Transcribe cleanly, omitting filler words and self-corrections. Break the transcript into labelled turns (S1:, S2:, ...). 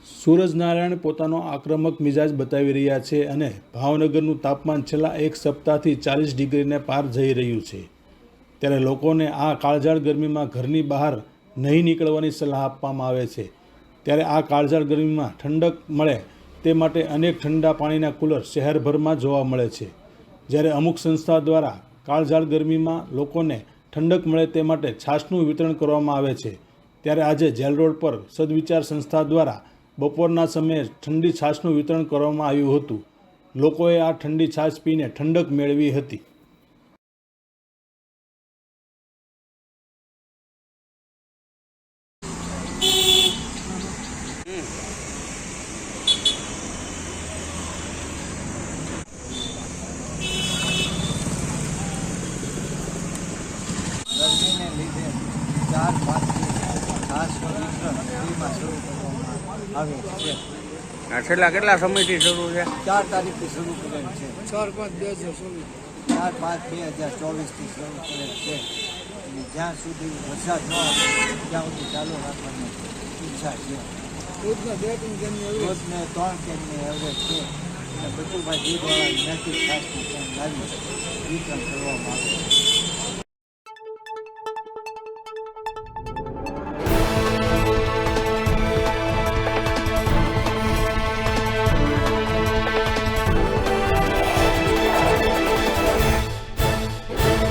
S1: સૂરજનારાયણ પોતાનો આક્રમક મિજાજ બતાવી રહ્યા છે અને ભાવનગરનું તાપમાન છેલ્લા એક સપ્તાહથી 40 ડિગ્રીને પાર જઈ રહ્યું છે। ત્યારે લોકોને આ કાળઝાળ ગરમીમાં ઘરની બહાર નહીં નીકળવાની સલાહ આપવામાં આવે છે। ત્યારે આ કાળઝાળ ગરમીમાં ઠંડક મળે તે માટે અનેક ઠંડા પાણીના કુલર શહેરભરમાં જોવા મળે છે। જ્યારે અમુક સંસ્થા દ્વારા કાળઝાળ ગરમીમાં લોકોને ઠંડક મળે તે માટે છાશનું વિતરણ કરવામાં આવે છે। ત્યારે આજે જેલ રોડ પર સદવિચાર સંસ્થા દ્વારા બપોરના સમયે ઠંડી છાશનું વિતરણ કરવામાં આવ્યું હતું। લોકોએ આ ઠંડી છાશ પીને ઠંડક મેળવી હતી।
S2: ગરમીને લીધે 4-5 છાશનું વિતરણ ફ્રીમાં શરૂ કરવામાં આવે છે।
S3: આ છેલ્લા કેટલા સમયથી શરૂ છે?
S2: 4 તારીખથી શરૂ કરેલ છે।
S3: 4-5-2024
S2: 4-5-2024થી શરૂ કરેલ છે અને જ્યાં સુધી વરસાદ ન આવે ત્યાં સુધી ચાલુ રાખવાની ઈચ્છા છે।
S3: દૂધને 2 કેનની
S2: રોજને 3 કેનની એવરેજ છે અને બચુભાઈ દૂધવાળા નૈતિક છાશનું કેન લાવી વિતરણ કરવામાં આવે છે।